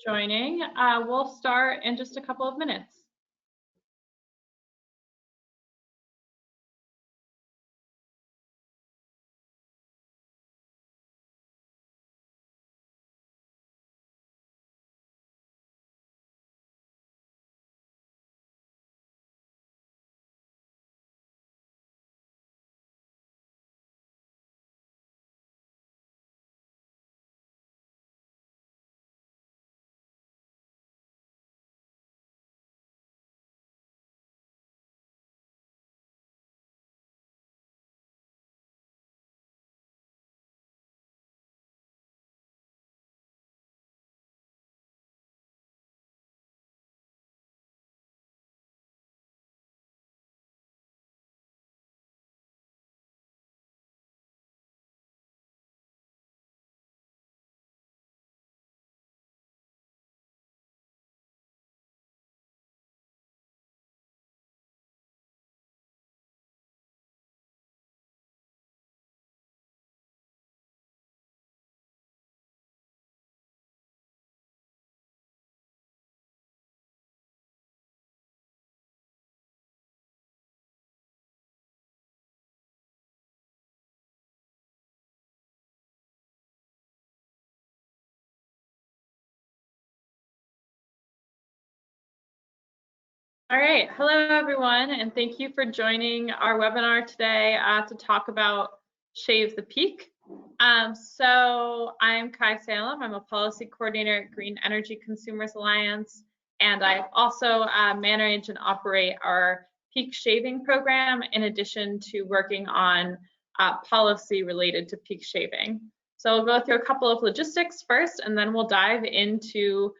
joining. We'll start in just a couple of minutes. All right, hello everyone, and thank you for joining our webinar today to talk about Shave the Peak. So I'm Kai Salem. I'm a policy coordinator at Green Energy Consumers Alliance, and I also manage and operate our peak shaving program in addition to working on policy related to peak shaving. So we'll go through a couple of logistics first, and then we'll dive into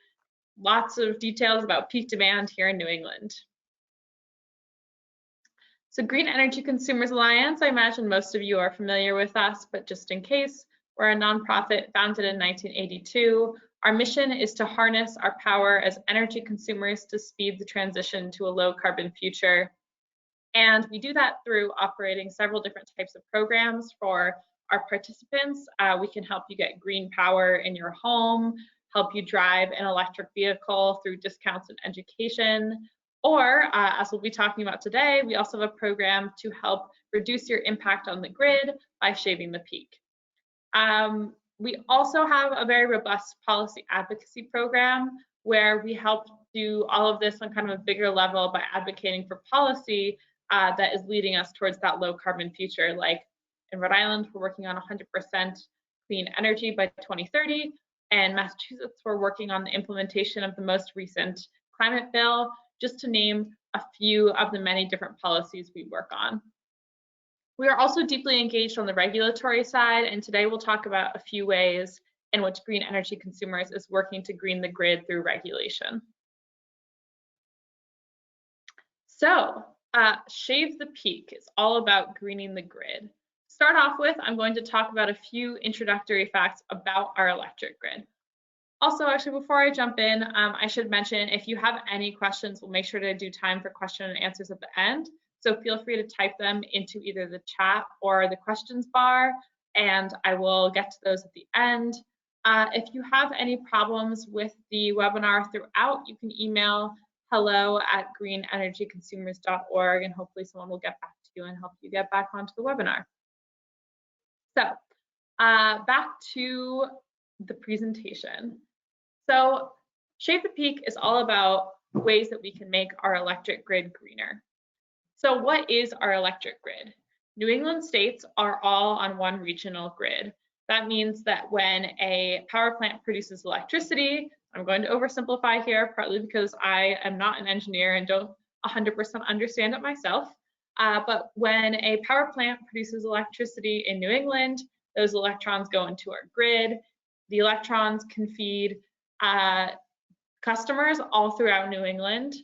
lots of details about peak demand here in New England. So Green Energy Consumers Alliance, I imagine most of you are familiar with us, but just in case, we're a nonprofit founded in 1982. Our mission is to harness our power as energy consumers to speed the transition to a low carbon future. And we do that through operating several different types of programs for our participants. We can help you get green power in your home, help you drive an electric vehicle through discounts and education, or as we'll be talking about today, we also have a program to help reduce your impact on the grid by shaving the peak. We also have a very robust policy advocacy program where we help do all of this on kind of a bigger level by advocating for policy that is leading us towards that low carbon future. Like in Rhode Island, we're working on 100% clean energy by 2030. And Massachusetts, we're working on the implementation of the most recent climate bill, just to name a few of the many different policies we work on. We are also deeply engaged on the regulatory side, and today we'll talk about a few ways in which Green Energy Consumers is working to green the grid through regulation. So, Shave the Peak is all about greening the grid. Start off with, I'm going to talk about a few introductory facts about our electric grid. Also, actually, before I jump in, I should mention if you have any questions, we'll make sure to do time for question and answers at the end. So feel free to type them into either the chat or the questions bar, and I will get to those at the end. If you have any problems with the webinar throughout, you can email hello@greenenergyconsumers.org, and hopefully someone will get back to you and help you get back onto the webinar. So back to the presentation. So Shave the Peak is all about ways that we can make our electric grid greener. So what is our electric grid? New England states are all on one regional grid. That means that when a power plant produces electricity, I'm going to oversimplify here, partly because I am not an engineer and don't 100% understand it myself. But when a power plant produces electricity in New England, those electrons go into our grid. The electrons can feed customers all throughout New England,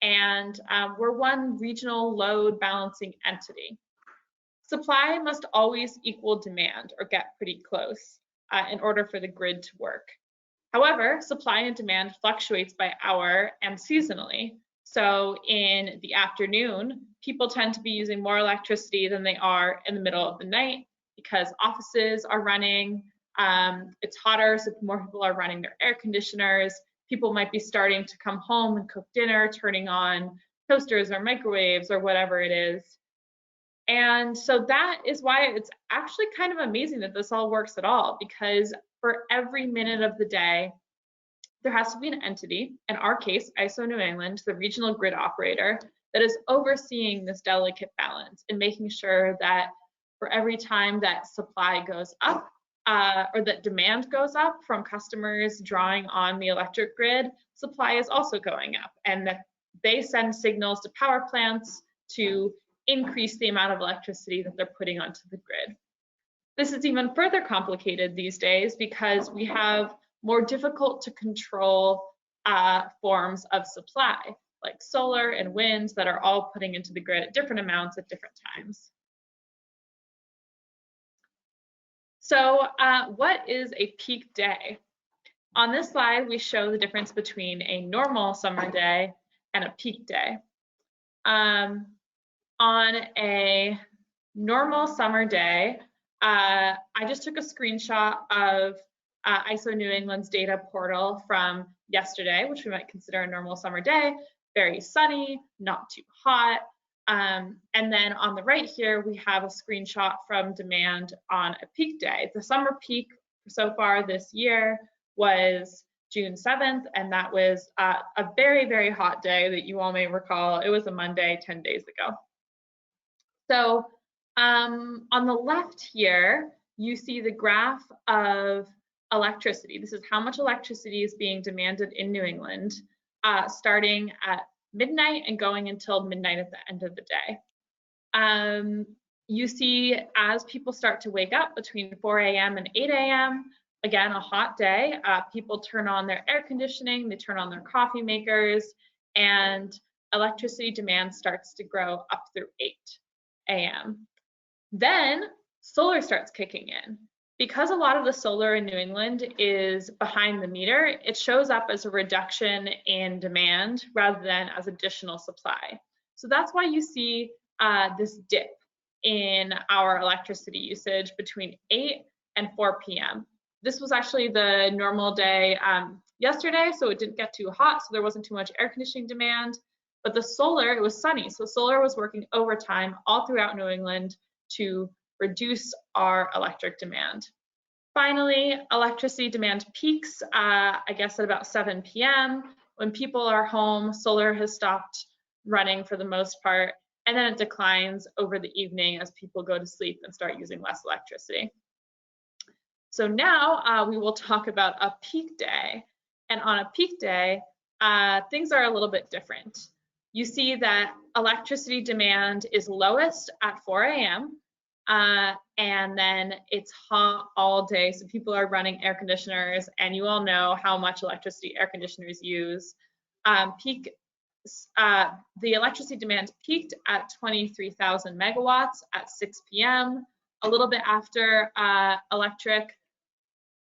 and we're one regional load balancing entity. Supply must always equal demand or get pretty close in order for the grid to work. However, supply and demand fluctuates by hour and seasonally. So in the afternoon, people tend to be using more electricity than they are in the middle of the night because offices are running, it's hotter, so more people are running their air conditioners, people might be starting to come home and cook dinner, turning on toasters or microwaves or whatever it is. And so that is why it's actually kind of amazing that this all works at all, because for every minute of the day, there has to be an entity, in our case, ISO New England, the regional grid operator, that is overseeing this delicate balance and making sure that for every time that supply goes up, or that demand goes up from customers drawing on the electric grid, supply is also going up, and that they send signals to power plants to increase the amount of electricity that they're putting onto the grid. This is even further complicated these days because we have more difficult to control forms of supply, like solar and wind, that are all putting into the grid at different amounts at different times. So what is a peak day? On this slide, we show the difference between a normal summer day and a peak day. On a normal summer day, I just took a screenshot of ISO New England's data portal from yesterday, which we might consider a normal summer day. Very sunny, not too hot. And then on the right here, we have a screenshot from demand on a peak day. The summer peak so far this year was June 7th, and that was a very, very hot day that you all may recall. It was a Monday 10 days ago. So on the left here, you see the graph of electricity. This is how much electricity is being demanded in New England, starting at midnight and going until midnight at the end of the day. You see, as people start to wake up between 4 a.m. and 8 a.m., again, a hot day, people turn on their air conditioning, they turn on their coffee makers, and electricity demand starts to grow up through 8 a.m. Then solar starts kicking in. Because a lot of the solar in New England is behind the meter, it shows up as a reduction in demand rather than as additional supply. So that's why you see this dip in our electricity usage between 8 and 4 p.m. This was actually the normal day yesterday, so it didn't get too hot, so there wasn't too much air conditioning demand. But the solar, it was sunny, so solar was working overtime all throughout New England to reduce our electric demand. Finally, electricity demand peaks, I guess at about 7 p.m. When people are home, solar has stopped running for the most part, and then it declines over the evening as people go to sleep and start using less electricity. So now we will talk about a peak day. And on a peak day, things are a little bit different. You see that electricity demand is lowest at 4 a.m. And then it's hot all day, so people are running air conditioners, and you all know how much electricity air conditioners use. The electricity demand peaked at 23,000 megawatts at 6 p.m. A little bit after electric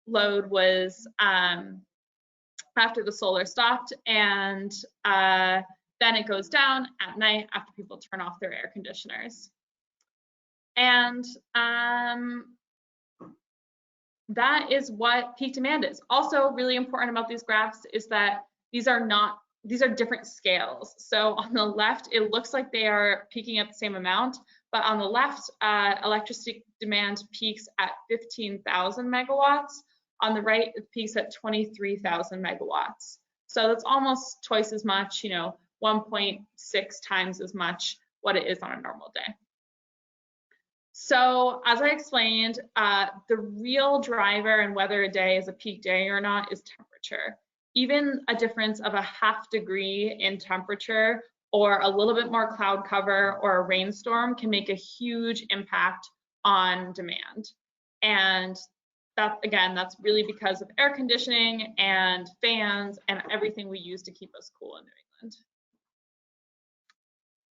load was after the solar stopped, and then it goes down at night after people turn off their air conditioners. And that is what peak demand is. Also really important about these graphs is that these are different scales. So on the left, it looks like they are peaking at the same amount, but on the left, electricity demand peaks at 15,000 megawatts. On the right, it peaks at 23,000 megawatts. So that's almost twice as much, 1.6 times as much what it is on a normal day. So as I explained, the real driver in whether a day is a peak day or not is temperature. Even a difference of a ½ degree in temperature or a little bit more cloud cover or a rainstorm can make a huge impact on demand. And that, again, that's really because of air conditioning and fans and everything we use to keep us cool in New England.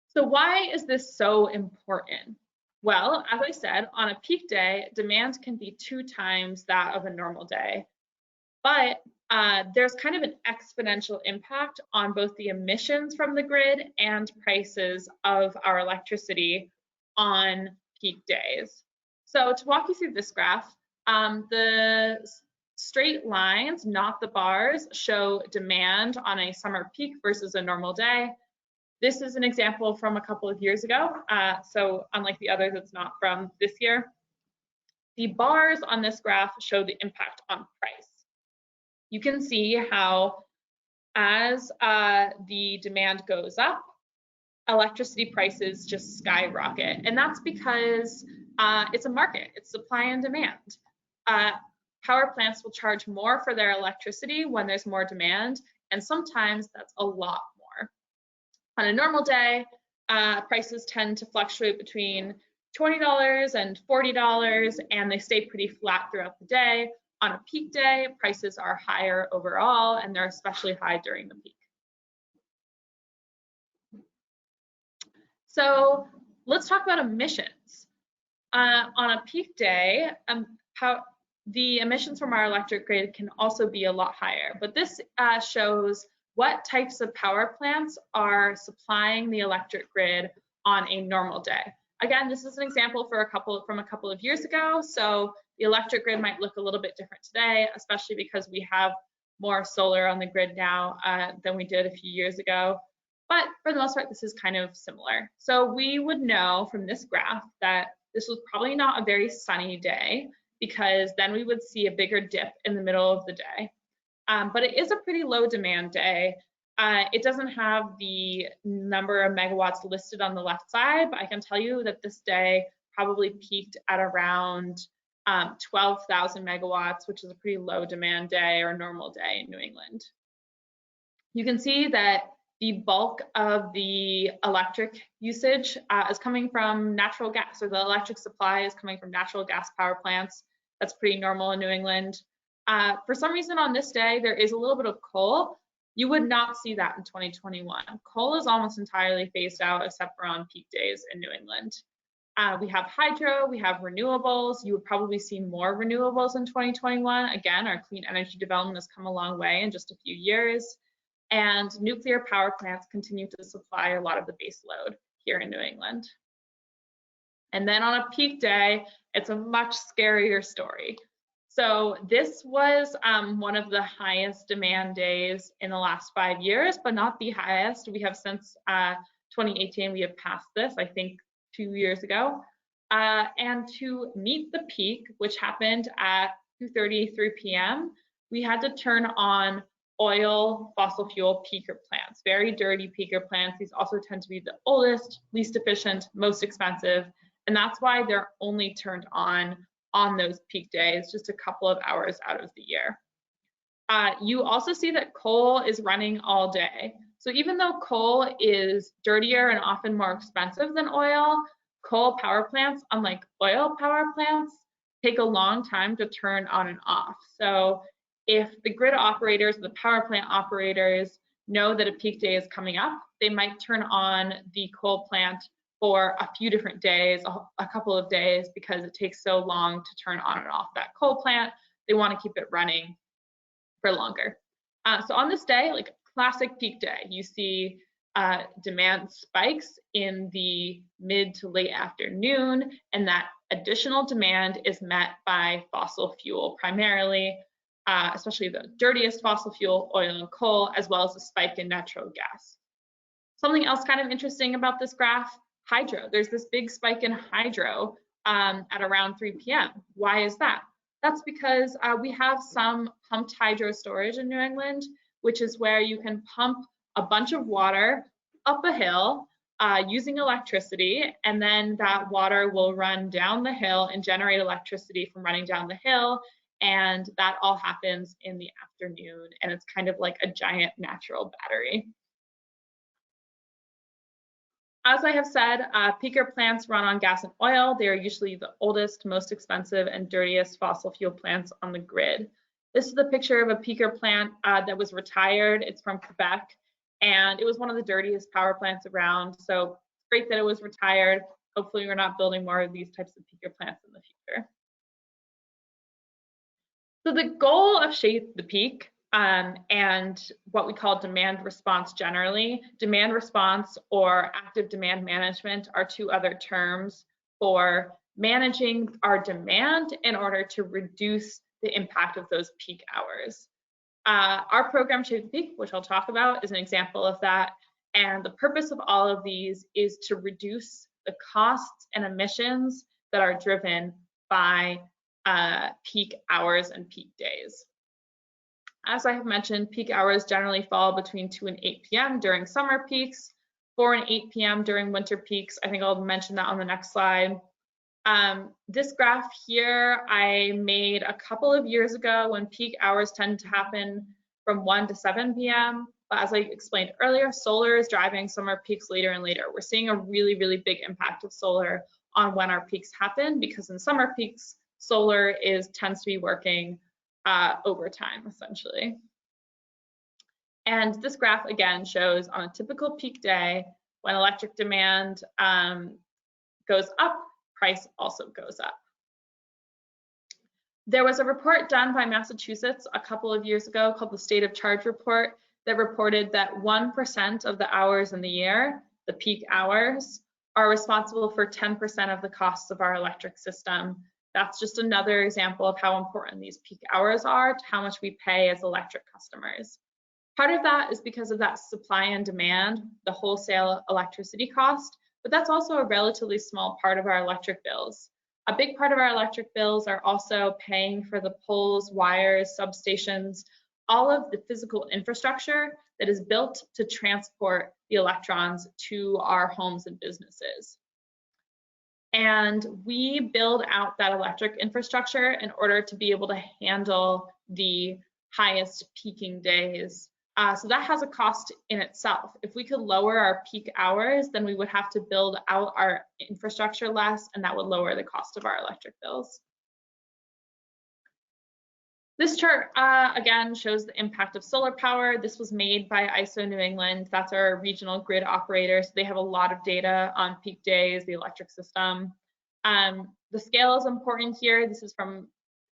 So why is this so important? Well, as I said, on a peak day, demand can be 2 times that of a normal day. But there's kind of an exponential impact on both the emissions from the grid and prices of our electricity on peak days. So to walk you through this graph, the straight lines, not the bars, show demand on a summer peak versus a normal day. This is an example from a couple of years ago, so unlike the others, it's not from this year. The bars on this graph show the impact on price. You can see how as the demand goes up, electricity prices just skyrocket. And that's because it's a market, it's supply and demand. Power plants will charge more for their electricity when there's more demand, and sometimes that's a lot more. On a normal day, prices tend to fluctuate between $20 and $40, and they stay pretty flat throughout the day. On a peak day, prices are higher overall, and they're especially high during the peak. So let's talk about emissions. On a peak day, the emissions from our electric grid can also be a lot higher, but this shows what types of power plants are supplying the electric grid on a normal day. Again, this is an example from a couple of years ago, so the electric grid might look a little bit different today, especially because we have more solar on the grid now than we did a few years ago. But for the most part, this is kind of similar. So we would know from this graph that this was probably not a very sunny day, because then we would see a bigger dip in the middle of the day. But it is a pretty low demand day. It doesn't have the number of megawatts listed on the left side, but I can tell you that this day probably peaked at around 12,000 megawatts, which is a pretty low demand day or normal day in New England. You can see that the bulk of the electric usage is coming from natural gas, or the electric supply is coming from natural gas power plants. That's pretty normal in New England. For some reason on this day, there is a little bit of coal. You would not see that in 2021. Coal is almost entirely phased out except for on peak days in New England. We have hydro, we have renewables. You would probably see more renewables in 2021. Again, our clean energy development has come a long way in just a few years. And nuclear power plants continue to supply a lot of the base load here in New England. And then on a peak day, it's a much scarier story. So this was one of the highest demand days in the last 5 years, but not the highest. We have since 2018, we have passed this, I think 2 years ago. And to meet the peak, which happened at 2:33 p.m., we had to turn on oil fossil fuel peaker plants, very dirty peaker plants. These also tend to be the oldest, least efficient, most expensive, and that's why they're only turned on those peak days, just a couple of hours out of the year. You also see that coal is running all day. So even though coal is dirtier and often more expensive than oil, coal power plants, unlike oil power plants, take a long time to turn on and off. So if the grid operators, the power plant operators know that a peak day is coming up, they might turn on the coal plant for a few different days, a couple of days, because it takes so long to turn on and off that coal plant. They want to keep it running for longer. So on this day, like classic peak day, you see demand spikes in the mid to late afternoon, and that additional demand is met by fossil fuel primarily, especially the dirtiest fossil fuel, oil and coal, as well as a spike in natural gas. Something else kind of interesting about this graph, hydro. There's this big spike in hydro at around 3 p.m. Why is that? That's because we have some pumped hydro storage in New England, which is where you can pump a bunch of water up a hill using electricity, and then that water will run down the hill and generate electricity from running down the hill, and that all happens in the afternoon, and it's kind of like a giant natural battery. As I have said, peaker plants run on gas and oil. They are usually the oldest, most expensive, and dirtiest fossil fuel plants on the grid. This is the picture of a peaker plant that was retired. It's from Quebec, and it was one of the dirtiest power plants around. So it's great that it was retired. Hopefully we're not building more of these types of peaker plants in the future. So the goal of Shape the Peak and what we call demand response generally, demand response or active demand management are two other terms for managing our demand in order to reduce the impact of those peak hours. Our program Shape the Peak, which I'll talk about, is an example of that. And the purpose of all of these is to reduce the costs and emissions that are driven by peak hours and peak days. As I have mentioned, peak hours generally fall between 2 and 8 p.m. during summer peaks, 4 and 8 p.m. during winter peaks. I think I'll mention that on the next slide. This graph here I made a couple of years ago when peak hours tend to happen from 1 to 7 p.m. But as I explained earlier, solar is driving summer peaks later and later. We're seeing a really, really big impact of solar on when our peaks happen, because in summer peaks, solar tends to be working overtime, essentially. And this graph again shows on a typical peak day, when electric demand goes up, price also goes up. There was a report done by Massachusetts a couple of years ago called the State of Charge Report that reported that 1% of the hours in the year, the peak hours, are responsible for 10% of the costs of our electric system. That's just another example of how important these peak hours are to how much we pay as electric customers. Part of that is because of that supply and demand, the wholesale electricity cost, but that's also a relatively small part of our electric bills. A big part of our electric bills are also paying for the poles, wires, substations, all of the physical infrastructure that is built to transport the electrons to our homes and businesses. And we build out that electric infrastructure in order to be able to handle the highest peaking days. So that has a cost in itself. If we could lower our peak hours, then we would have to build out our infrastructure less, and that would lower the cost of our electric bills. This chart, again, shows the impact of solar power. This was made by ISO New England. That's our regional grid operator. So they have a lot of data on peak days, the electric system. The scale is important here. This is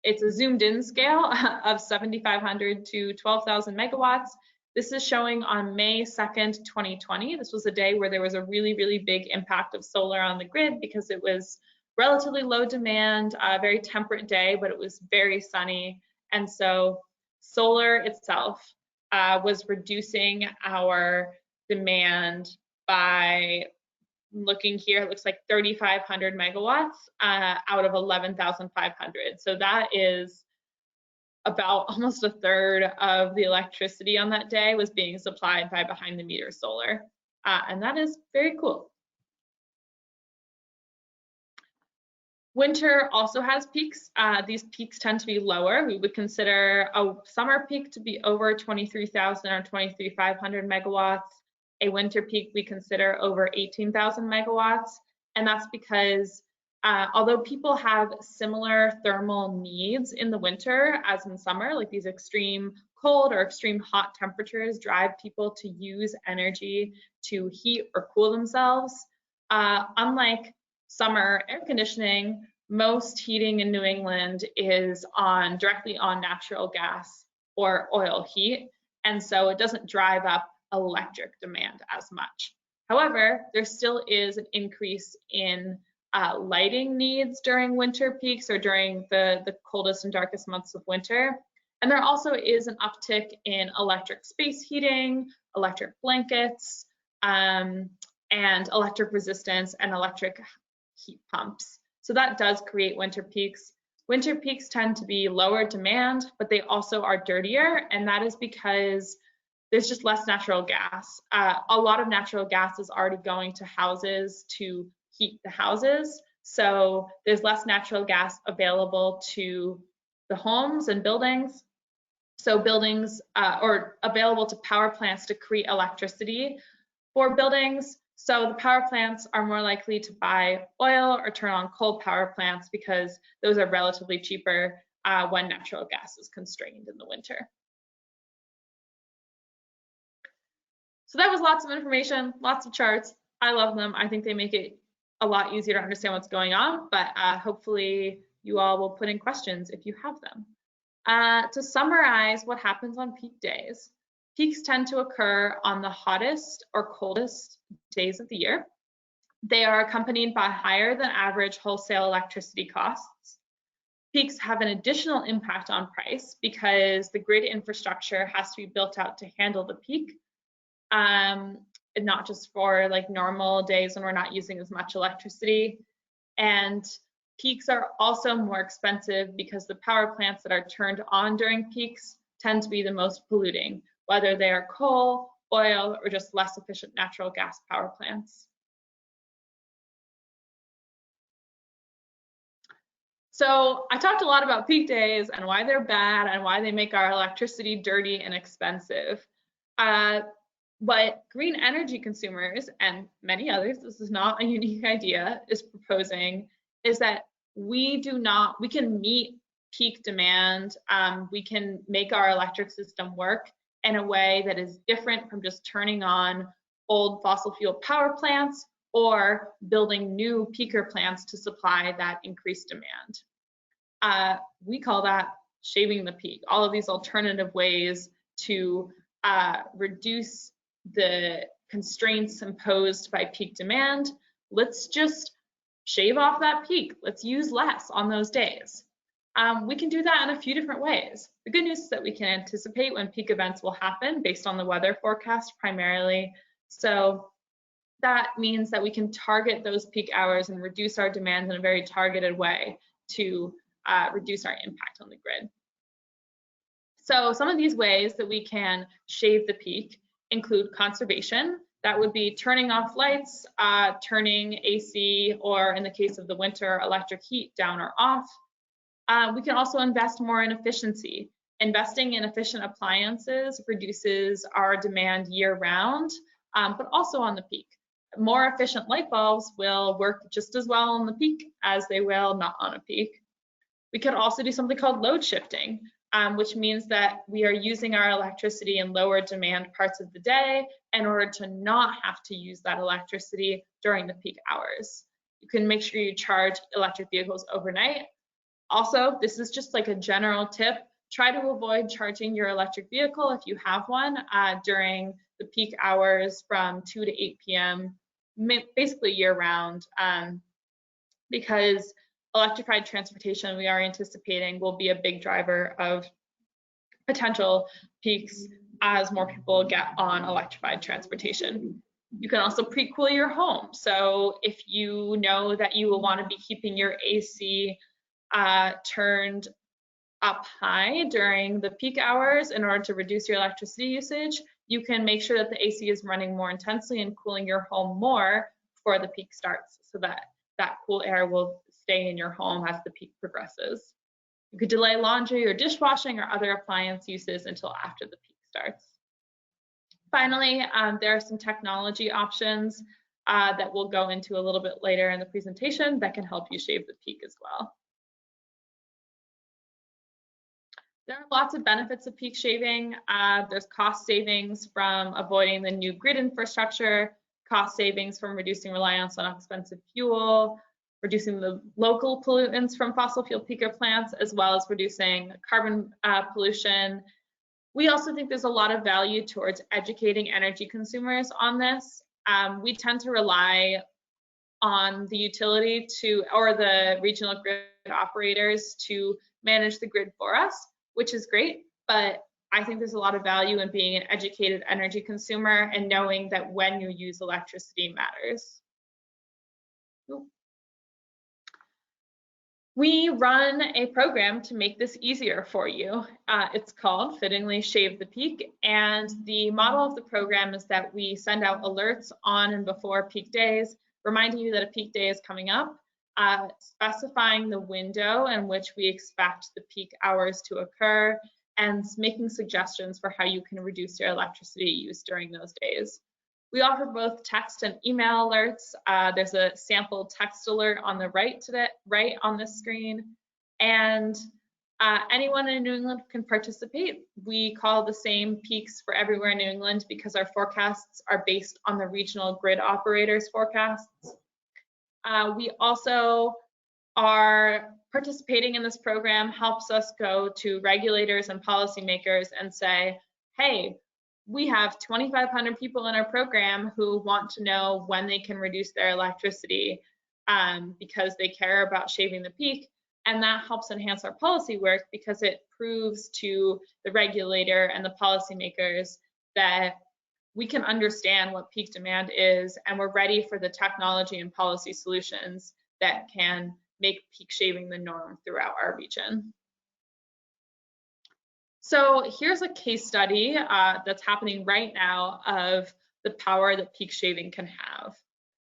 it's a zoomed in scale of 7,500 to 12,000 megawatts. This is showing on May 2nd, 2020. This was a day where there was a really, really big impact of solar on the grid because it was relatively low demand, a very temperate day, but it was very sunny. And so solar itself was reducing our demand by, looking here, it looks like 3,500 megawatts out of 11,500. So that is about almost a third of the electricity on that day was being supplied by behind the meter solar. And that is very cool. Winter also has peaks. These peaks tend to be lower. We would consider a summer peak to be over 23,000 or 23,500 megawatts. A winter peak we consider over 18,000 megawatts. And that's because although people have similar thermal needs in the winter as in summer, like these extreme cold or extreme hot temperatures drive people to use energy to heat or cool themselves, unlike summer air conditioning, most heating in New England is directly on natural gas or oil heat, and so it doesn't drive up electric demand as much. However, there still is an increase in lighting needs during winter peaks or during the coldest and darkest months of winter. And there also is an uptick in electric space heating, electric blankets, and electric resistance and electric heat pumps. So that does create winter peaks. Winter peaks tend to be lower demand, but they also are dirtier, and that is because there's just less natural gas. A lot of natural gas is already going to houses to heat the houses, so there's less natural gas available to the homes and buildings. So buildings or available to power plants to create electricity for buildings. So the power plants are more likely to buy oil or turn on coal power plants because those are relatively cheaper when natural gas is constrained in the winter. So that was lots of information, lots of charts. I love them. I think they make it a lot easier to understand what's going on, but hopefully you all will put in questions if you have them. To summarize what happens on peak days, peaks tend to occur on the hottest or coldest days of the year. They are accompanied by higher than average wholesale electricity costs. Peaks have an additional impact on price because the grid infrastructure has to be built out to handle the peak, and not just for like normal days when we're not using as much electricity. And peaks are also more expensive because the power plants that are turned on during peaks tend to be the most polluting, whether they are coal, oil, or just less efficient natural gas power plants. So I talked a lot about peak days and why they're bad and why they make our electricity dirty and expensive. What green energy consumers and many others, this is not a unique idea, is proposing is that we can meet peak demand. We can make our electric system work in a way that is different from just turning on old fossil fuel power plants or building new peaker plants to supply that increased demand. We call that shaving the peak. All of these alternative ways to reduce the constraints imposed by peak demand. Let's just shave off that peak. Let's use less on those days. We can do that in a few different ways. The good news is that we can anticipate when peak events will happen based on the weather forecast primarily. So that means that we can target those peak hours and reduce our demand in a very targeted way to reduce our impact on the grid. So some of these ways that we can shave the peak include conservation. That would be turning off lights, turning AC, or in the case of the winter, electric heat down or off. We can also invest more in efficiency. Investing in efficient appliances reduces our demand year-round, but also on the peak. More efficient light bulbs will work just as well on the peak as they will not on a peak. We could also do something called load shifting, which means that we are using our electricity in lower demand parts of the day in order to not have to use that electricity during the peak hours. You can make sure you charge electric vehicles overnight. Also, this is just like a general tip. Try to avoid charging your electric vehicle if you have one during the peak hours from 2 to 8 p.m., basically year-round, because electrified transportation we are anticipating will be a big driver of potential peaks as more people get on electrified transportation. You can also pre-cool your home. So if you know that you will want to be keeping your AC turned up high during the peak hours in order to reduce your electricity usage, you can make sure that the AC is running more intensely and cooling your home more before the peak starts, so that that cool air will stay in your home as the peak progresses. You could delay laundry or dishwashing or other appliance uses until after the peak starts. Finally, there are some technology options that we'll go into a little bit later in the presentation that can help you shave the peak as well. There are lots of benefits of peak shaving. There's cost savings from avoiding the new grid infrastructure, cost savings from reducing reliance on expensive fuel, reducing the local pollutants from fossil fuel peaker plants, as well as reducing carbon pollution. We also think there's a lot of value towards educating energy consumers on this. We tend to rely on the utility or the regional grid operators to manage the grid for us, which is great, but I think there's a lot of value in being an educated energy consumer and knowing that when you use electricity matters. We run a program to make this easier for you. It's called Fittingly Shave the Peak, and the model of the program is that we send out alerts on and before peak days, reminding you that a peak day is coming up, specifying the window in which we expect the peak hours to occur, and making suggestions for how you can reduce your electricity use during those days. We offer both text and email alerts. There's a sample text alert on the right on this screen, and anyone in New England can participate. We call the same peaks for everywhere in New England because our forecasts are based on the regional grid operators' forecasts. We also are participating in this program helps us go to regulators and policymakers and say, hey, we have 2,500 people in our program who want to know when they can reduce their electricity because they care about shaving the peak. And that helps enhance our policy work because it proves to the regulator and the policymakers that we can understand what peak demand is, and we're ready for the technology and policy solutions that can make peak shaving the norm throughout our region. So here's a case study that's happening right now of the power that peak shaving can have.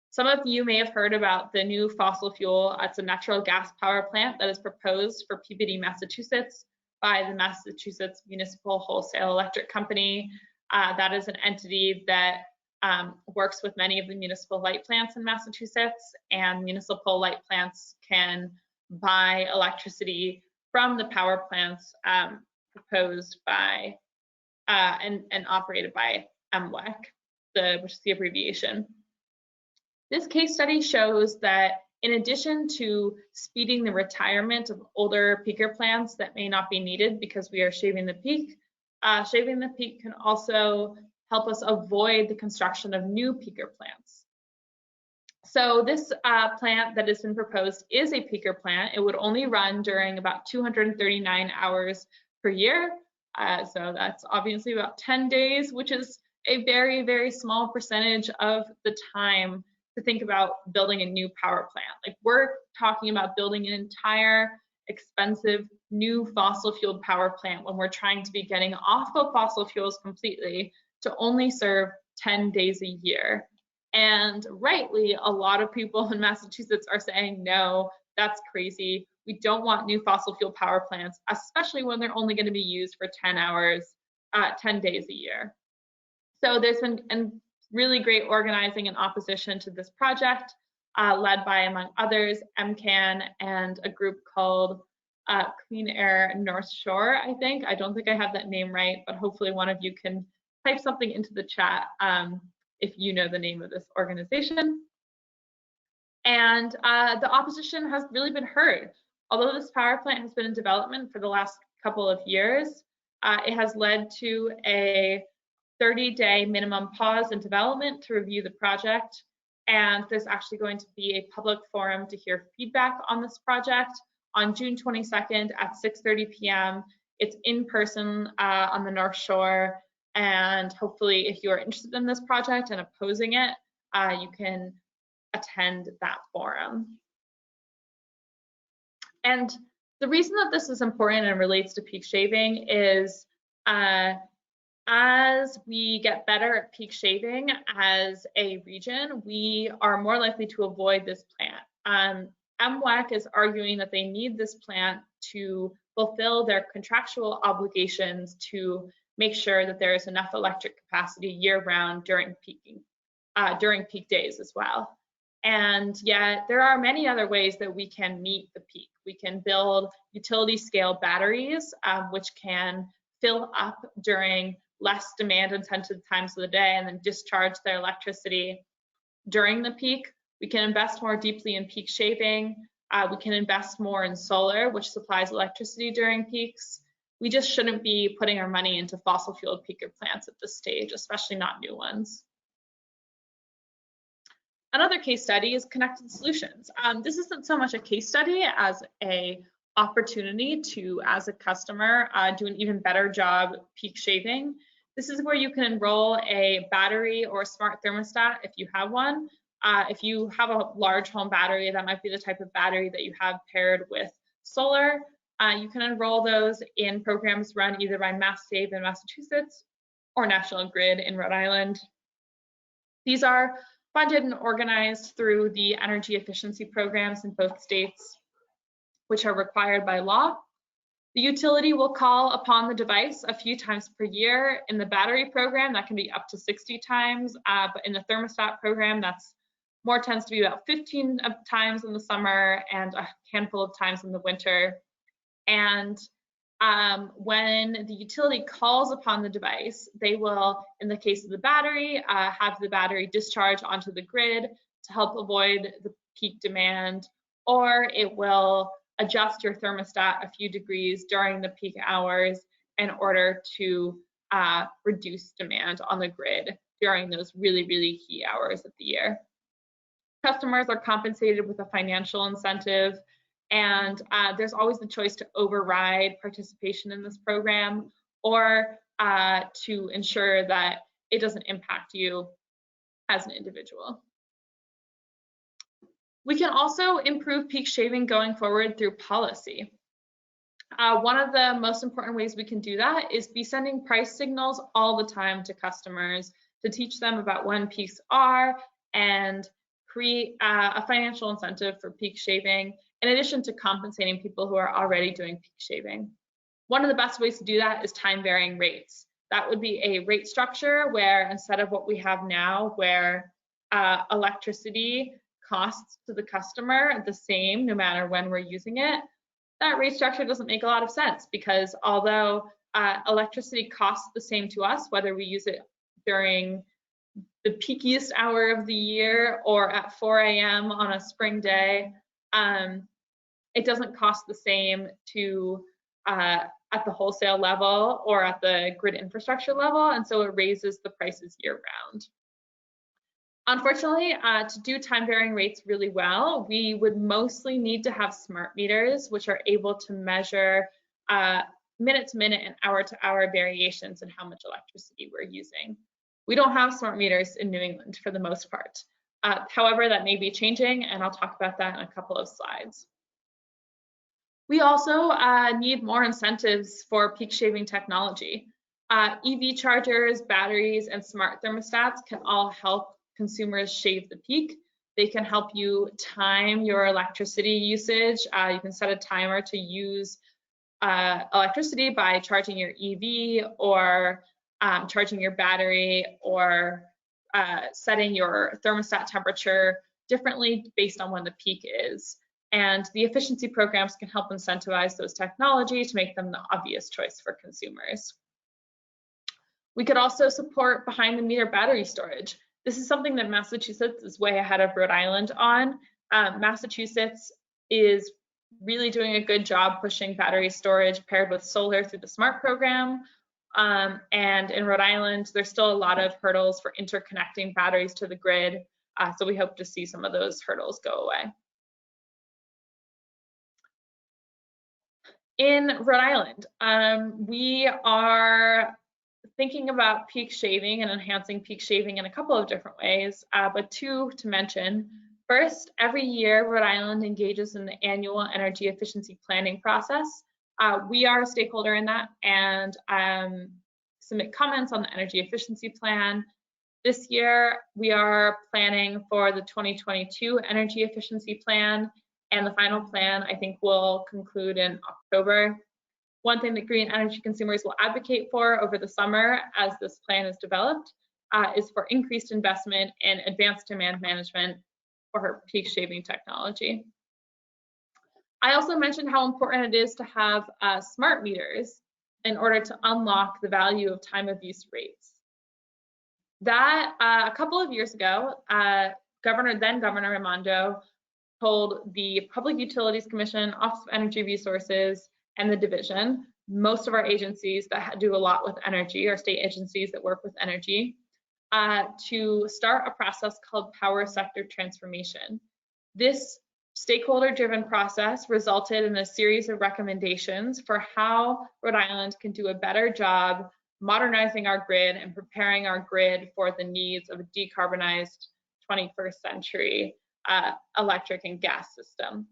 Some of you may have heard about the new fossil fuel. It's a natural gas power plant that is proposed for Peabody, Massachusetts by the Massachusetts Municipal Wholesale Electric Company. That is an entity that works with many of the municipal light plants in Massachusetts, and municipal light plants can buy electricity from the power plants proposed by and operated by MWEC, which is the abbreviation. This case study shows that in addition to speeding the retirement of older peaker plants that may not be needed because we are shaving the peak can also help us avoid the construction of new peaker plants. So this plant that has been proposed is a peaker plant. It would only run during about 239 hours per year. So that's obviously about 10 days, which is a very, very small percentage of the time to think about building a new power plant. Like, we're talking about building an entire expensive new fossil fueled power plant when we're trying to be getting off of fossil fuels completely to only serve 10 days a year. And rightly, a lot of people in Massachusetts are saying, no, that's crazy. We don't want new fossil fuel power plants, especially when they're only going to be used for 10 days a year. So there's been really great organizing and opposition to this project, led by, among others, MCAN and a group called Clean Air North Shore, I think. I don't think I have that name right, but hopefully one of you can type something into the chat if you know the name of this organization. And the opposition has really been heard. Although this power plant has been in development for the last couple of years, it has led to a 30-day minimum pause in development to review the project. And there's actually going to be a public forum to hear feedback on this project on June 22nd at 6:30 p.m. It's in person on the North Shore. And hopefully, if you're interested in this project and opposing it, you can attend that forum. And the reason that this is important and relates to peak shaving is as we get better at peak shaving as a region, we are more likely to avoid this plant. MWEC is arguing that they need this plant to fulfill their contractual obligations to make sure that there is enough electric capacity year-round during peak days as well. And yet there are many other ways that we can meet the peak. We can build utility-scale batteries, which can fill up during less demand-intensive times of the day and then discharge their electricity during the peak. We can invest more deeply in peak shaving. We can invest more in solar, which supplies electricity during peaks. We just shouldn't be putting our money into fossil fueled peaker plants at this stage, especially not new ones. Another case study is ConnectedSolutions. This isn't so much a case study as an opportunity to, as a customer, do an even better job peak shaving. This is where you can enroll a battery or a smart thermostat if you have one. If you have a large home battery, that might be the type of battery that you have paired with solar. You can enroll those in programs run either by MassSave in Massachusetts or National Grid in Rhode Island. These are funded and organized through the energy efficiency programs in both states, which are required by law. The utility will call upon the device a few times per year. In the battery program, that can be up to 60 times, but in the thermostat program, that's more tends to be about 15 times in the summer and a handful of times in the winter. And when the utility calls upon the device, they will, in the case of the battery, have the battery discharge onto the grid to help avoid the peak demand, or it will adjust your thermostat a few degrees during the peak hours in order to reduce demand on the grid during those really, really heat hours of the year. Customers are compensated with a financial incentive And there's always the choice to override participation in this program or to ensure that it doesn't impact you as an individual. We can also improve peak shaving going forward through policy. One of the most important ways we can do that is be sending price signals all the time to customers to teach them about when peaks are and create a financial incentive for peak shaving, in addition to compensating people who are already doing peak shaving. One of the best ways to do that is time varying rates. That would be a rate structure where instead of what we have now, where electricity costs to the customer the same no matter when we're using it, that rate structure doesn't make a lot of sense, because although electricity costs the same to us, whether we use it during the peakiest hour of the year or at 4 a.m. on a spring day, it doesn't cost the same to at the wholesale level or at the grid infrastructure level, and so it raises the prices year round. Unfortunately, to do time varying rates really well, we would mostly need to have smart meters, which are able to measure minute to minute and hour to hour variations in how much electricity we're using. We don't have smart meters in New England for the most part. However, that may be changing, and I'll talk about that in a couple of slides. We also need more incentives for peak shaving technology. EV chargers, batteries, and smart thermostats can all help consumers shave the peak. They can help you time your electricity usage. You can set a timer to use electricity by charging your EV or charging your battery, or setting your thermostat temperature differently based on when the peak is. And the efficiency programs can help incentivize those technologies to make them the obvious choice for consumers. We could also support behind the meter battery storage. This is something that Massachusetts is way ahead of Rhode Island on. Massachusetts is really doing a good job pushing battery storage paired with solar through the SMART program. And in Rhode Island, there's still a lot of hurdles for interconnecting batteries to the grid. So we hope to see some of those hurdles go away. In Rhode Island, we are thinking about peak shaving and enhancing peak shaving in a couple of different ways, but two to mention. First, every year, Rhode Island engages in the annual energy efficiency planning process. We are a stakeholder in that and submit comments on the energy efficiency plan. This year, we are planning for the 2022 energy efficiency plan, and the final plan, I think, will conclude in October. One thing that green energy consumers will advocate for over the summer as this plan is developed is for increased investment in advanced demand management for peak shaving technology. I also mentioned how important it is to have smart meters in order to unlock the value of time of use rates. That a couple of years ago, then Governor Raimondo told the Public Utilities Commission, Office of Energy Resources, and the division, most of our agencies that do a lot with energy, or state agencies that work with energy, to start a process called power sector transformation. This stakeholder-driven process resulted in a series of recommendations for how Rhode Island can do a better job modernizing our grid and preparing our grid for the needs of a decarbonized 21st century electric and gas system.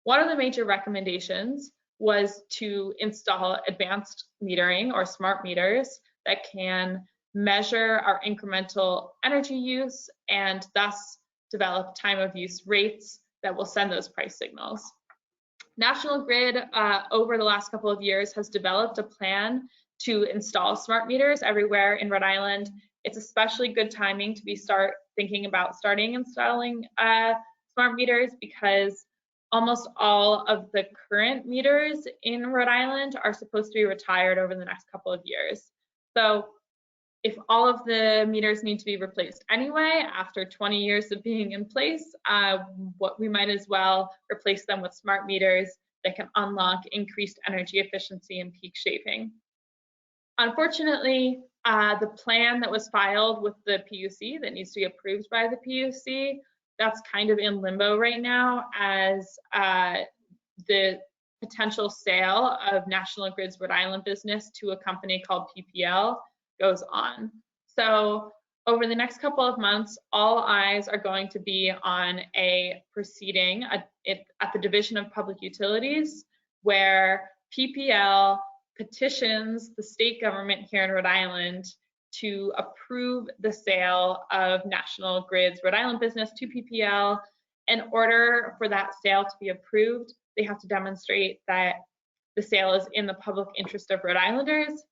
One of the major recommendations was to install advanced metering or smart meters that can measure our incremental energy use and thus develop time of use rates that will send those price signals. National Grid, over the last couple of years, has developed a plan to install smart meters everywhere in Rhode Island. It's especially good timing to be thinking about starting installing smart meters, because almost all of the current meters in Rhode Island are supposed to be retired over the next couple of years. So if all of the meters need to be replaced anyway, after 20 years of being in place, we might as well replace them with smart meters that can unlock increased energy efficiency and peak shaving. Unfortunately, the plan that was filed with the PUC that needs to be approved by the PUC, that's kind of in limbo right now, as the potential sale of National Grid's Rhode Island business to a company called PPL goes on. So over the next couple of months, all eyes are going to be on a proceeding at the Division of Public Utilities, where PPL petitions the state government here in Rhode Island to approve the sale of National Grid's Rhode Island business to PPL. In order for that sale to be approved, they have to demonstrate that the sale is in the public interest of Rhode Islanders.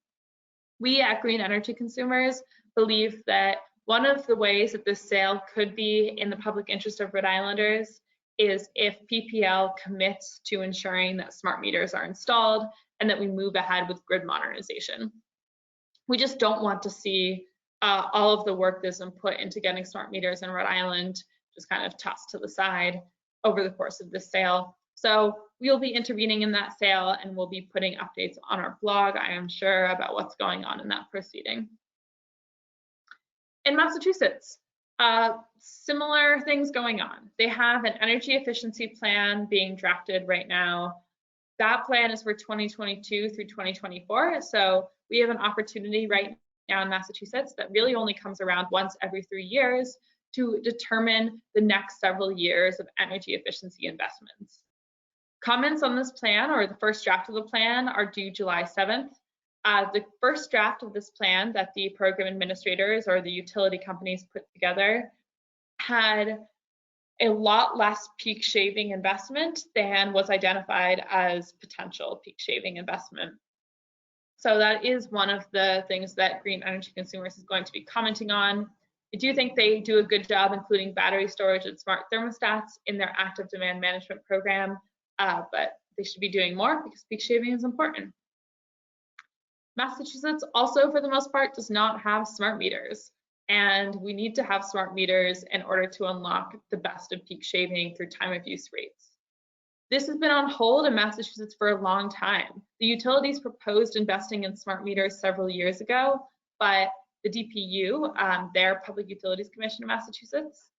We at Green Energy Consumers believe that one of the ways that this sale could be in the public interest of Rhode Islanders is if PPL commits to ensuring that smart meters are installed and that we move ahead with grid modernization. We just don't want to see all of the work that's been put into getting smart meters in Rhode Island just kind of tossed to the side over the course of this sale. So we'll be intervening in that sale, and we'll be putting updates on our blog, I am sure, about what's going on in that proceeding. In Massachusetts, similar things going on. They have an energy efficiency plan being drafted right now. That plan is for 2022 through 2024. So we have an opportunity right now in Massachusetts that really only comes around once every 3 years to determine the next several years of energy efficiency investments. Comments on this plan, or the first draft of the plan, are due July 7th. The first draft of this plan that the program administrators or the utility companies put together had a lot less peak shaving investment than was identified as potential peak shaving investment. So that is one of the things that Green Energy Consumers is going to be commenting on. I do think they do a good job including battery storage and smart thermostats in their active demand management program, but they should be doing more because peak shaving is important. Massachusetts also, for the most part, does not have smart meters, and we need to have smart meters in order to unlock the best of peak shaving through time of use rates. This has been on hold in Massachusetts for a long time. The utilities proposed investing in smart meters several years ago, but the DPU, their Public Utilities Commission in Massachusetts,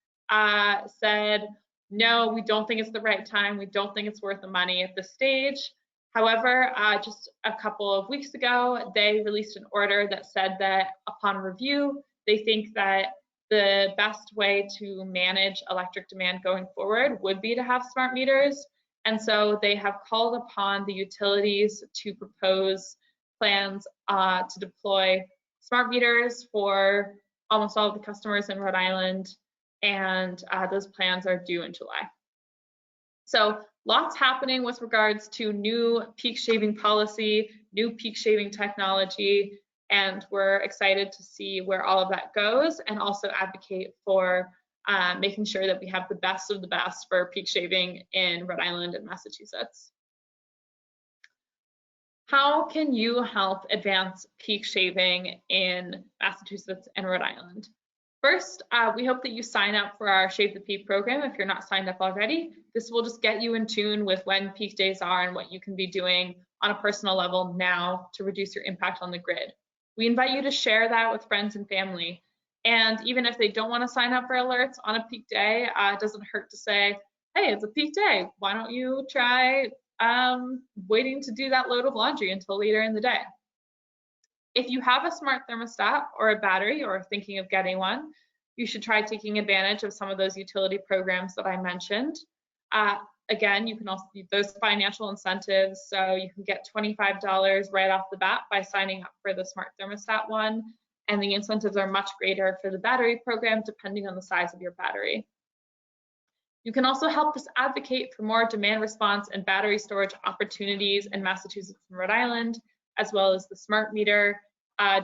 said, no, we don't think it's the right time. We don't think it's worth the money at this stage. However, just a couple of weeks ago, they released an order that said that upon review, they think that the best way to manage electric demand going forward would be to have smart meters. And so they have called upon the utilities to propose plans to deploy smart meters for almost all of the customers in Rhode Island, and those plans are due in July. So lots happening with regards to new peak shaving policy, new peak shaving technology, and we're excited to see where all of that goes and also advocate for making sure that we have the best of the best for peak shaving in Rhode Island and Massachusetts. How can you help advance peak shaving in Massachusetts and Rhode Island? First, we hope that you sign up for our Shave the Peak program if you're not signed up already. This will just get you in tune with when peak days are and what you can be doing on a personal level now to reduce your impact on the grid. We invite you to share that with friends and family. And even if they don't want to sign up for alerts on a peak day, it doesn't hurt to say, hey, it's a peak day. Why don't you try waiting to do that load of laundry until later in the day? If you have a smart thermostat or a battery or are thinking of getting one, you should try taking advantage of some of those utility programs that I mentioned. Again, you can also use those financial incentives. So you can get $25 right off the bat by signing up for the smart thermostat one. And the incentives are much greater for the battery program depending on the size of your battery. You can also help us advocate for more demand response and battery storage opportunities in Massachusetts and Rhode Island, as well as the smart meter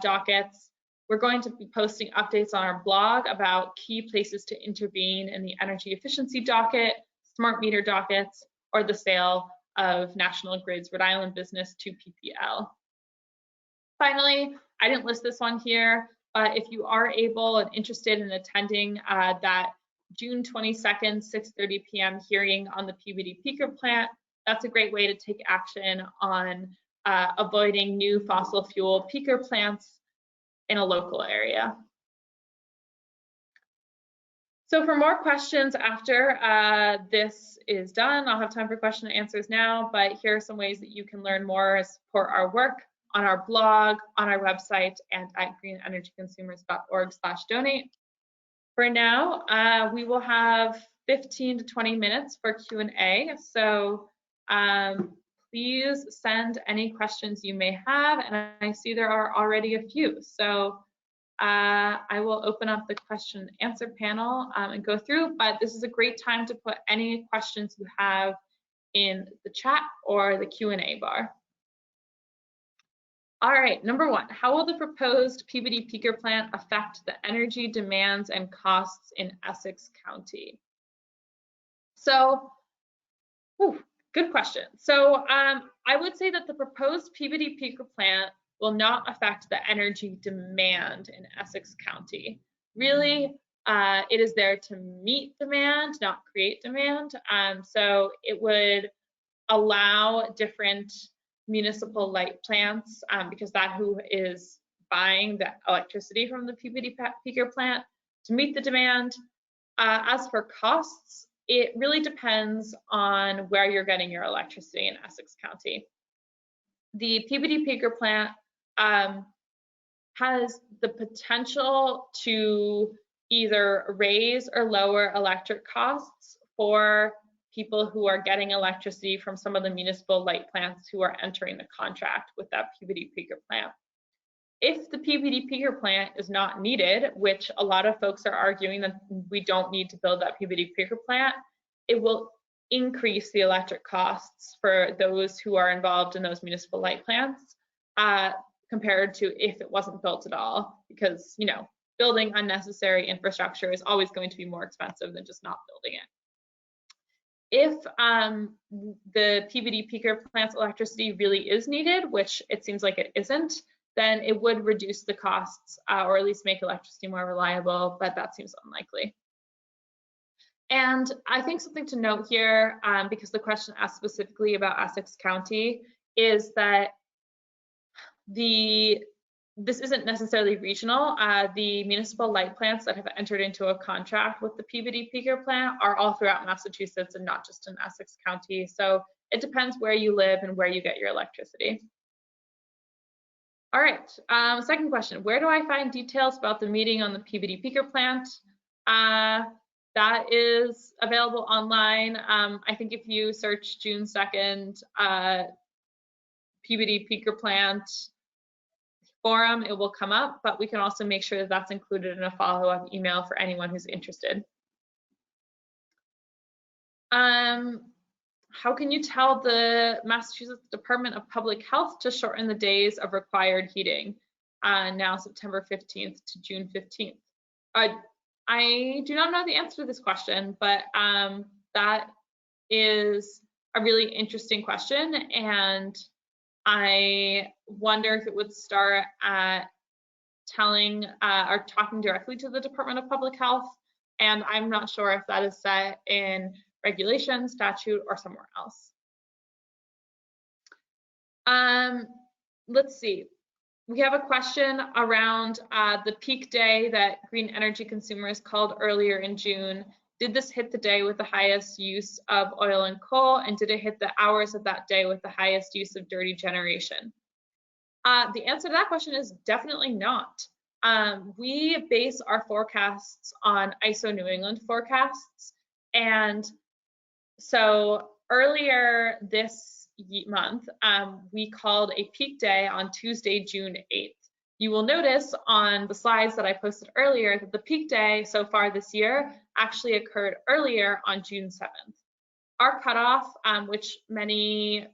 dockets. We're going to be posting updates on our blog about key places to intervene in the energy efficiency docket, smart meter dockets, or the sale of National Grid's Rhode Island business to PPL. Finally, I didn't list this one here, but if you are able and interested in attending that June 22nd, 6:30 p.m. hearing on the Peabody peaker plant, that's a great way to take action on avoiding new fossil fuel peaker plants in a local area. So for more questions after this is done, I'll have time for question and answers now, but here are some ways that you can learn more and support our work on our blog, on our website, and at greenenergyconsumers.org/donate. For now, we will have 15 to 20 minutes for Q&A, so please send any questions you may have, and I see there are already a few. So I will open up the question and answer panel and go through, but this is a great time to put any questions you have in the chat or the Q&A bar. All right, number one, how will the proposed Peabody peaker plant affect the energy demands and costs in Essex County? So, good question. So I would say that the proposed Peabody peaker plant will not affect the energy demand in Essex County. Really, it is there to meet demand, not create demand. So it would allow different municipal light plants, because that's who is buying the electricity from the Peabody peaker plant, to meet the demand. As for costs, it really depends on where you're getting your electricity in Essex County. The Peabody peaker plant has the potential to either raise or lower electric costs for people who are getting electricity from some of the municipal light plants who are entering the contract with that Peabody peaker plant. If the Peabody peaker plant is not needed, which a lot of folks are arguing that we don't need to build that Peabody peaker plant, it will increase the electric costs for those who are involved in those municipal light plants compared to if it wasn't built at all, because, you know, building unnecessary infrastructure is always going to be more expensive than just not building it. If the Peabody peaker plant's electricity really is needed, which it seems like it isn't, then it would reduce the costs or at least make electricity more reliable, but that seems unlikely. And I think something to note here, because the question asked specifically about Essex County, is that this isn't necessarily regional. The municipal light plants that have entered into a contract with the Peabody peaker plant are all throughout Massachusetts and not just in Essex County. So it depends where you live and where you get your electricity. All right, second question, where do I find details about the meeting on the Peabody peaker plant? That is available online. I think if you search June 2nd, Peabody peaker plant forum, it will come up, but we can also make sure that that's included in a follow-up email for anyone who's interested. How can you tell the Massachusetts Department of Public Health to shorten the days of required heating, now September 15th to June 15th? I do not know the answer to this question, but that is a really interesting question, and I wonder if it would start at telling or talking directly to the Department of Public Health, and I'm not sure if that is set in regulation, statute, or somewhere else. Let's see. We have a question around the peak day that green energy consumers called earlier in June. Did this hit the day with the highest use of oil and coal, and did it hit the hours of that day with the highest use of dirty generation? The answer to that question is definitely not. We base our forecasts on ISO New England forecasts, and so earlier this month, we called a peak day on Tuesday, June 8th. You will notice on the slides that I posted earlier that the peak day so far this year actually occurred earlier on June 7th. Our cutoff, which many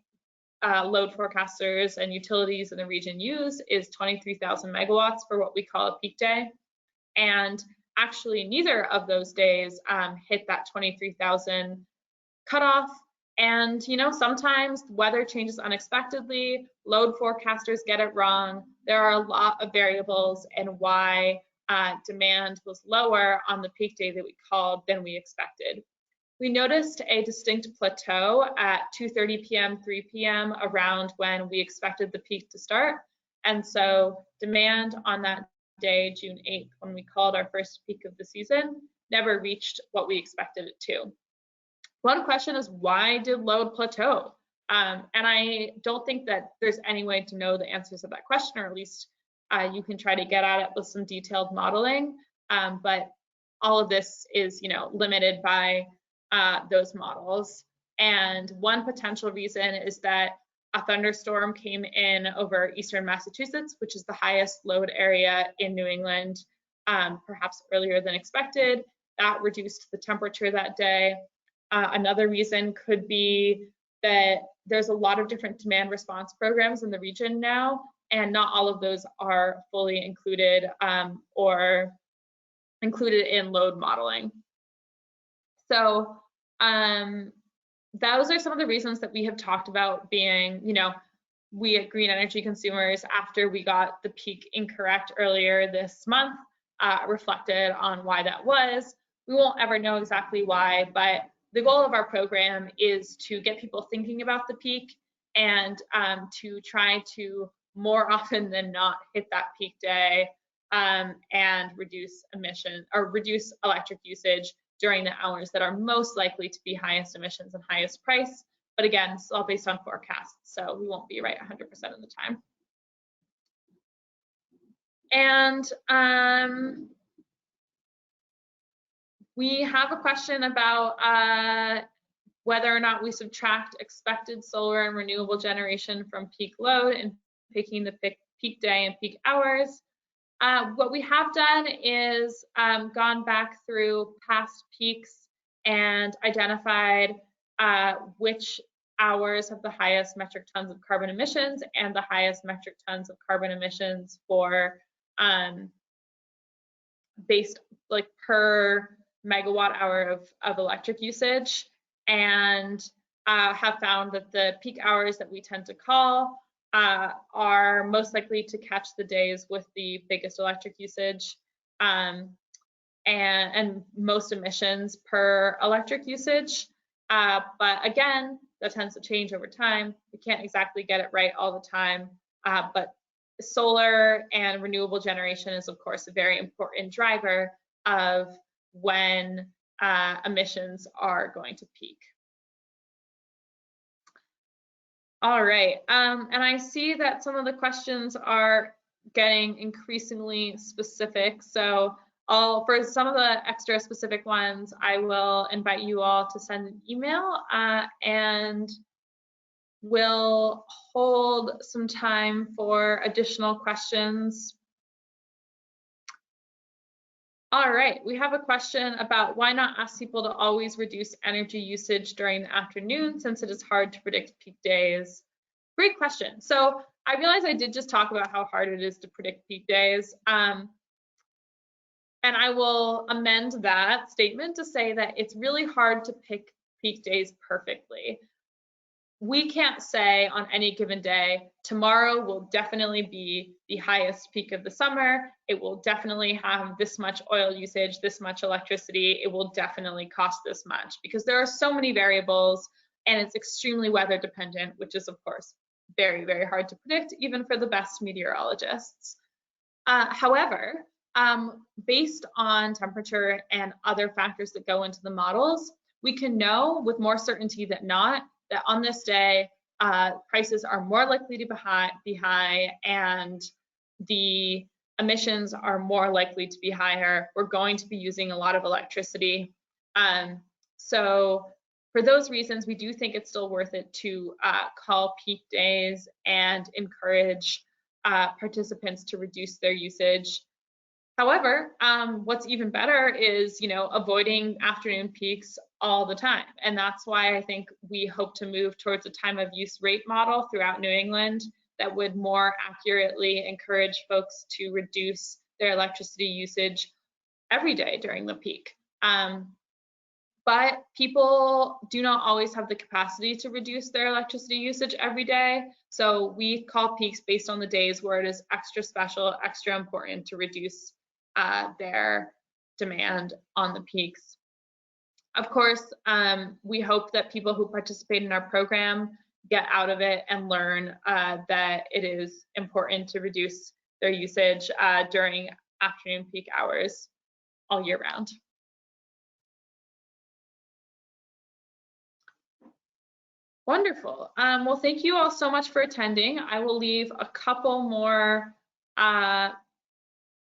load forecasters and utilities in the region use, is 23,000 megawatts for what we call a peak day. And actually neither of those days hit that 23,000 cutoff. And, you know, sometimes weather changes unexpectedly, load forecasters get it wrong. There are a lot of variables and why demand was lower on the peak day that we called than we expected. We noticed a distinct plateau at 2:30 p.m., 3 p.m. around when we expected the peak to start. And so demand on that day, June 8th, when we called our first peak of the season, never reached what we expected it to. One question is, why did load plateau? And I don't think that there's any way to know the answers to that question, or at least you can try to get at it with some detailed modeling. But all of this is, limited by those models. And one potential reason is that a thunderstorm came in over eastern Massachusetts, which is the highest load area in New England, perhaps earlier than expected. That reduced the temperature that day. Another reason could be that there's a lot of different demand response programs in the region now, and not all of those are fully included or included in load modeling. So those are some of the reasons that we have talked about being, we at Green Energy Consumers, after we got the peak incorrect earlier this month, reflected on why that was. We won't ever know exactly why, but the goal of our program is to get people thinking about the peak and to try to more often than not hit that peak day and reduce emission or reduce electric usage during the hours that are most likely to be highest emissions and highest price. But again, it's all based on forecasts, so we won't be right 100% of the time. And we have a question about whether or not we subtract expected solar and renewable generation from peak load and picking the peak day and peak hours. What we have done is gone back through past peaks and identified which hours have the highest metric tons of carbon emissions and the highest metric tons of carbon emissions for based like per megawatt hour of electric usage, and have found that the peak hours that we tend to call are most likely to catch the days with the biggest electric usage and most emissions per electric usage. But again, that tends to change over time. We can't exactly get it right all the time, but solar and renewable generation is, of course, a very important driver of when emissions are going to peak. All right, and I see that some of the questions are getting increasingly specific. So for some of the extra specific ones, I will invite you all to send an email and we'll hold some time for additional questions. All right, we have a question about why not ask people to always reduce energy usage during the afternoon, since it is hard to predict peak days. Great question. So I realize I did just talk about how hard it is to predict peak days. And I will amend that statement to say that it's really hard to pick peak days perfectly. We can't say on any given day, tomorrow will definitely be the highest peak of the summer. It will definitely have this much oil usage, this much electricity. It will definitely cost this much, because there are so many variables and it's extremely weather dependent, which is of course very, very hard to predict, even for the best meteorologists. However, based on temperature and other factors that go into the models, we can know with more certainty than not that on this day, prices are more likely to be high and the emissions are more likely to be higher. We're going to be using a lot of electricity. So for those reasons, we do think it's still worth it to call peak days and encourage participants to reduce their usage. However, what's even better is, avoiding afternoon peaks all the time. And that's why I think we hope to move towards a time of use rate model throughout New England that would more accurately encourage folks to reduce their electricity usage every day during the peak. But people do not always have the capacity to reduce their electricity usage every day. So we call peaks based on the days where it is extra special, extra important to reduce their demand on the peaks. Of course, we hope that people who participate in our program get out of it and learn that it is important to reduce their usage during afternoon peak hours all year round. Wonderful. Well, thank you all so much for attending. I will leave a couple more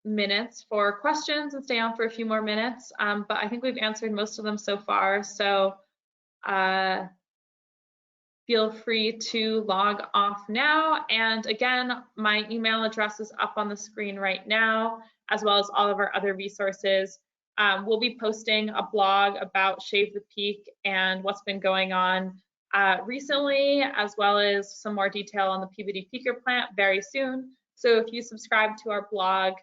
minutes for questions and stay on for a few more minutes, but I think we've answered most of them so far. So feel free to log off now. And again, my email address is up on the screen right now, as well as all of our other resources. We'll be posting a blog about Shave the Peak and what's been going on recently, as well as some more detail on the Peabody Peaker plant very soon. So if you subscribe to our blog,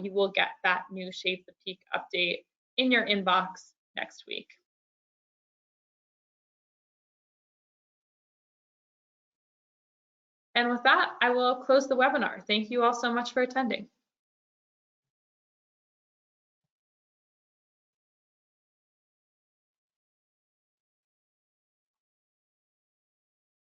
you will get that new Shave the Peak update in your inbox next week. And with that, I will close the webinar. Thank you all so much for attending.